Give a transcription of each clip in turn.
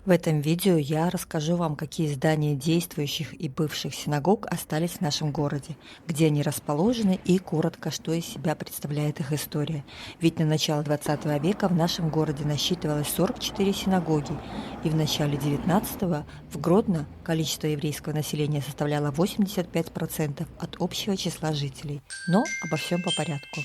В этом видео я расскажу вам, какие здания действующих и бывших синагог остались в нашем городе, где они расположены и коротко, что из себя представляет их история. Ведь на начало 20 века в нашем городе насчитывалось 44 синагоги, и в начале 19-го в Гродно количество еврейского населения составляло 85% от общего числа жителей. Но обо всем по порядку.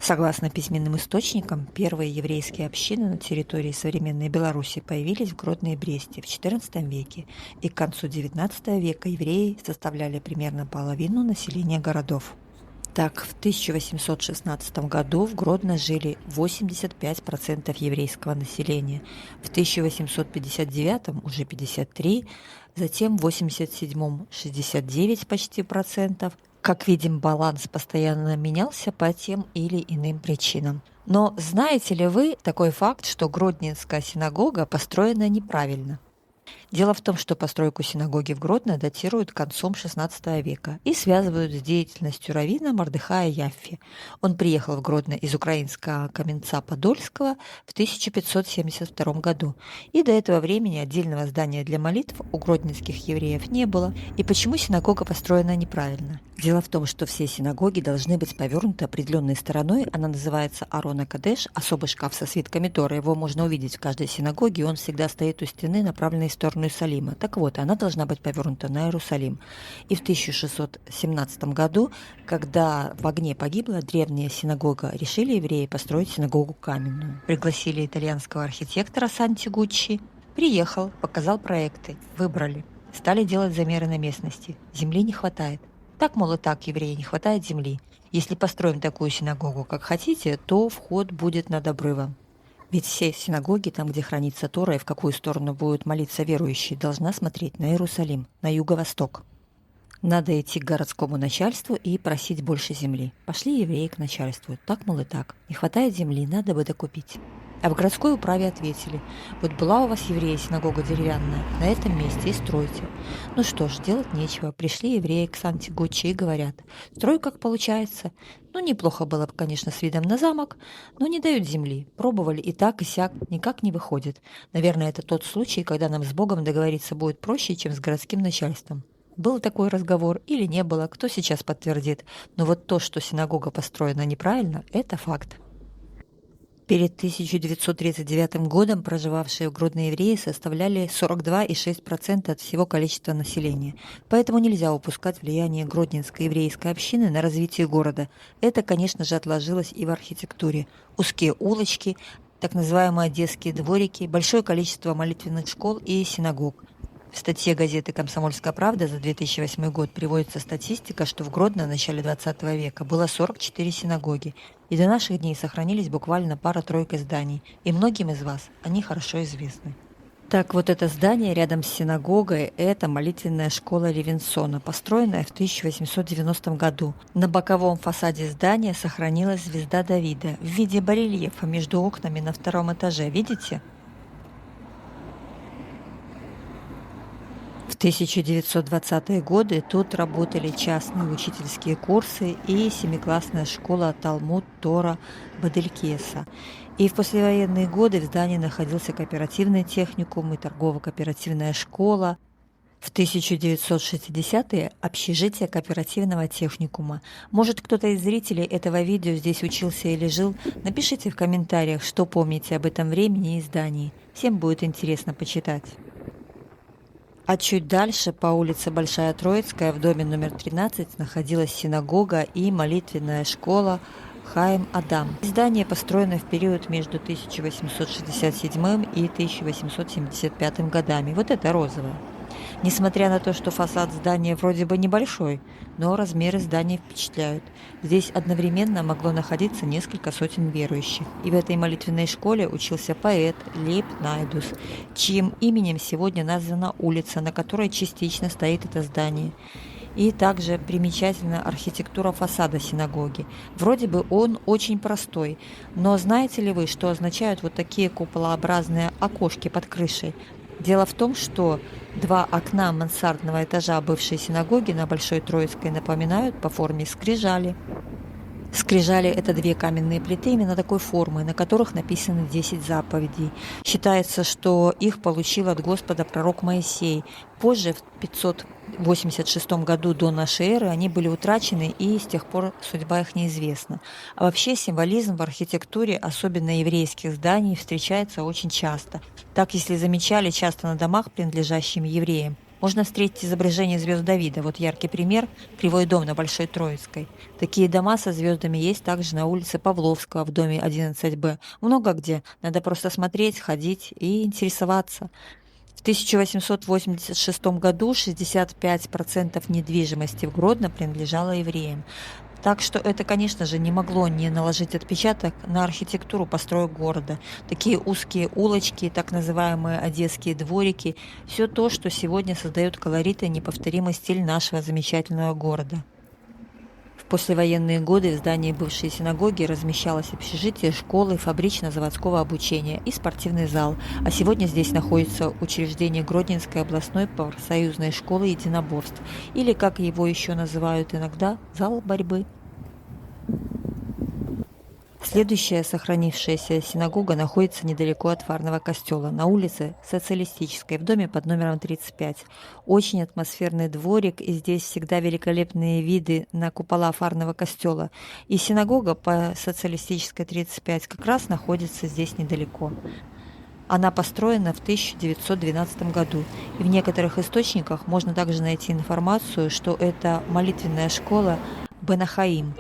Согласно письменным источникам, первые еврейские общины на территории современной Беларуси появились в Гродно и Бресте в XIV веке, и к концу XIX века евреи составляли примерно половину населения городов. Так, в 1816 году в Гродно жили 85% еврейского населения, в 1859 уже 53%, затем в 87 69 почти процентов. Как видим, баланс постоянно менялся по тем или иным причинам. Но знаете ли вы такой факт, что Гродненская синагога построена неправильно? Дело в том, что постройку синагоги в Гродно датируют концом XVI века и связывают с деятельностью раввина Мордехая Яффе. Он приехал в Гродно из украинского Каменца-Подольского в 1572 году, и до этого времени отдельного здания для молитв у гродненских евреев не было. И почему синагога построена неправильно? Дело в том, что все синагоги должны быть повернуты определенной стороной, она называется Арона Кадеш, особый шкаф со свитками Тора, его можно увидеть в каждой синагоге, он всегда стоит у стены, направленной в сторону Иерусалима. Так вот, она должна быть повернута на Иерусалим. И в 1617 году, когда в огне погибла древняя синагога, решили евреи построить синагогу каменную. Пригласили итальянского архитектора Санти Гуччи, приехал, показал проекты, выбрали. Стали делать замеры на местности. Земли не хватает. Так, мол, и так, евреи, не хватает земли. Если построим такую синагогу, как хотите, то вход будет над обрывом. Ведь все синагоги, там, где хранится Тора и в какую сторону будут молиться верующие, должна смотреть на Иерусалим, на юго-восток. Надо идти к городскому начальству и просить больше земли. Пошли евреи к начальству. Так, мол, и так. Не хватает земли, надо бы докупить. А в городской управе ответили: вот была у вас, евреи, синагога деревянная, на этом месте и стройте. Ну что ж, делать нечего. Пришли евреи к Санти Гуччи и говорят: строй как получается. Ну, неплохо было бы, конечно, с видом на замок, но не дают земли. Пробовали и так, и сяк, никак не выходит. Наверное, это тот случай, когда нам с Богом договориться будет проще, чем с городским начальством. Был такой разговор или не было, кто сейчас подтвердит. Но вот то, что синагога построена неправильно, это факт. Перед 1939 годом проживавшие в Гродно евреи составляли 42,6% от всего количества населения. Поэтому нельзя упускать влияние Гродненской еврейской общины на развитие города. Это, конечно же, отложилось и в архитектуре. Узкие улочки, так называемые одесские дворики, большое количество молитвенных школ и синагог. В статье газеты «Комсомольская правда» за 2008 год приводится статистика, что в Гродно в начале 20 века было 44 синагоги, и до наших дней сохранились буквально пара-тройка зданий, и многим из вас они хорошо известны. Так, вот это здание рядом с синагогой – это молитвенная школа Левинсона, построенная в 1890 году. На боковом фасаде здания сохранилась звезда Давида в виде барельефа между окнами на втором этаже, видите? В 1920-е годы тут работали частные учительские курсы и семиклассная школа Талмуд Тора Баделькеса. И в послевоенные годы в здании находился кооперативный техникум и торгово-кооперативная школа. В 1960-е – общежитие кооперативного техникума. Может, кто-то из зрителей этого видео здесь учился или жил? Напишите в комментариях, что помните об этом времени и здании. Всем будет интересно почитать. А чуть дальше, по улице Большая Троицкая, в доме номер 13, находилась синагога и молитвенная школа Хаим Адам. Здание построено в период между 1867 и 1875 годами. Вот это розовое. Несмотря на то, что фасад здания вроде бы небольшой, но размеры здания впечатляют. Здесь одновременно могло находиться несколько сотен верующих. И в этой молитвенной школе учился поэт Лейб Найдус, чьим именем сегодня названа улица, на которой частично стоит это здание. И также примечательна архитектура фасада синагоги. Вроде бы он очень простой, но знаете ли вы, что означают вот такие куполообразные окошки под крышей? Дело в том, что два окна мансардного этажа бывшей синагоги на Большой Троицкой напоминают по форме скрижали. Скрижали – это две каменные плиты именно такой формы, на которых написаны 10 заповедей. Считается, что их получил от Господа пророк Моисей. Позже, в 586 году до нашей эры, они были утрачены, и с тех пор судьба их неизвестна. А вообще символизм в архитектуре, особенно еврейских зданий, встречается очень часто. Так, если замечали, часто на домах, принадлежащими евреям, можно встретить изображение звезд Давида. Вот яркий пример – Кривой дом на Большой Троицкой. Такие дома со звездами есть также на улице Павловского в доме 11Б. Много где. Надо просто смотреть, ходить и интересоваться. В 1886 году 65% недвижимости в Гродно принадлежало евреям. Так что это, конечно же, не могло не наложить отпечаток на архитектуру построек города. Такие узкие улочки, так называемые одесские дворики – все то, что сегодня создает колорит и неповторимый стиль нашего замечательного города. В послевоенные годы в здании бывшей синагоги размещалось общежитие, школы, фабрично-заводского обучения и спортивный зал, а сегодня здесь находится учреждение Гродненской областной профсоюзной школы единоборств, или, как его еще называют иногда, зал борьбы. Следующая сохранившаяся синагога находится недалеко от Фарного костела, на улице Социалистической, в доме под номером 35. Очень атмосферный дворик, и здесь всегда великолепные виды на купола Фарного костела. И синагога по Социалистической 35 как раз находится здесь недалеко. Она построена в 1912 году, и в некоторых источниках можно также найти информацию, что это молитвенная школа Бен-Ахаим.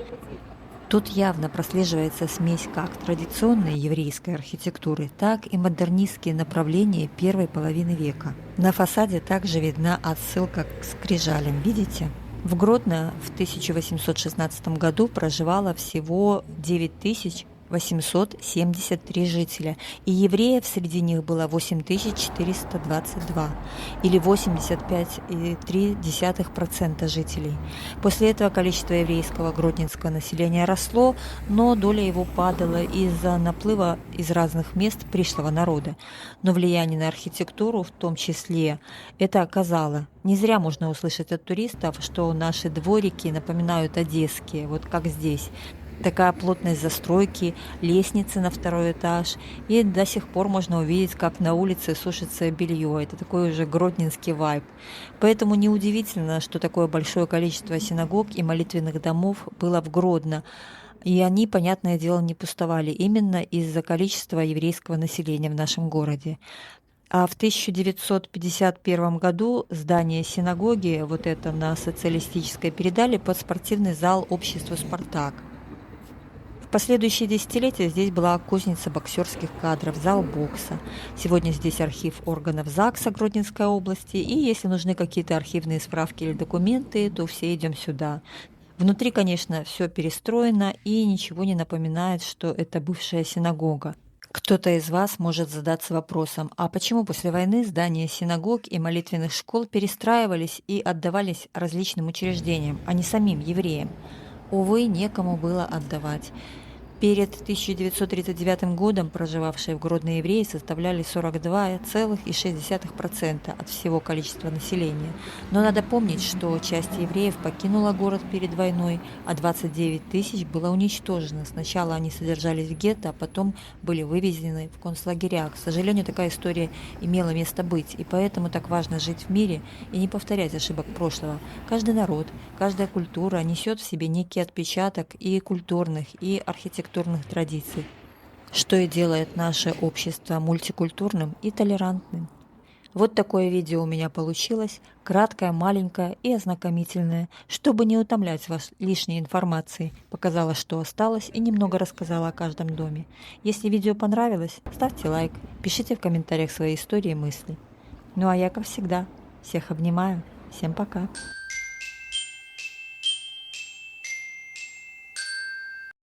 Тут явно прослеживается смесь как традиционной еврейской архитектуры, так и модернистские направления первой половины века. На фасаде также видна отсылка к скрижалям, видите? В Гродно в 1816 году проживало всего 9873 жителя, и евреев среди них было 8422, или 85,3% жителей. После этого количество еврейского гродненского населения росло, но доля его падала из-за наплыва из разных мест пришлого народа. Но влияние на архитектуру в том числе это оказало. Не зря можно услышать от туристов, что наши дворики напоминают одесские, вот как здесь. Такая плотность застройки, лестницы на второй этаж, и до сих пор можно увидеть, как на улице сушится белье. Это такой уже гродненский вайб. Поэтому неудивительно, что такое большое количество синагог и молитвенных домов было в Гродно. И они, понятное дело, не пустовали именно из-за количества еврейского населения в нашем городе. А в 1951 году здание синагоги, вот это на Социалистической, передали под спортивный зал общества «Спартак». В последующие десятилетия здесь была кузница боксерских кадров, зал бокса. Сегодня здесь архив органов ЗАГСа Гродненской области, и если нужны какие-то архивные справки или документы, то все идем сюда. Внутри, конечно, все перестроено и ничего не напоминает, что это бывшая синагога. Кто-то из вас может задаться вопросом, а почему после войны здания синагог и молитвенных школ перестраивались и отдавались различным учреждениям, а не самим евреям? Увы, некому было отдавать. Перед 1939 годом проживавшие в Гродно евреи составляли 42,6% от всего количества населения. Но надо помнить, что часть евреев покинула город перед войной, а 29 тысяч было уничтожено. Сначала они содержались в гетто, а потом были вывезены в концлагеря. К сожалению, такая история имела место быть, и поэтому так важно жить в мире и не повторять ошибок прошлого. Каждый народ, каждая культура несет в себе некий отпечаток и культурных, и архитектурных традиций, что и делает наше общество мультикультурным и толерантным. Вот такое видео у меня получилось, краткое, маленькое и ознакомительное, чтобы не утомлять вас лишней информацией, показала, что осталось, и немного рассказала о каждом доме. Если видео понравилось, ставьте лайк, пишите в комментариях свои истории и мысли. Ну а я, как всегда, всех обнимаю, всем пока!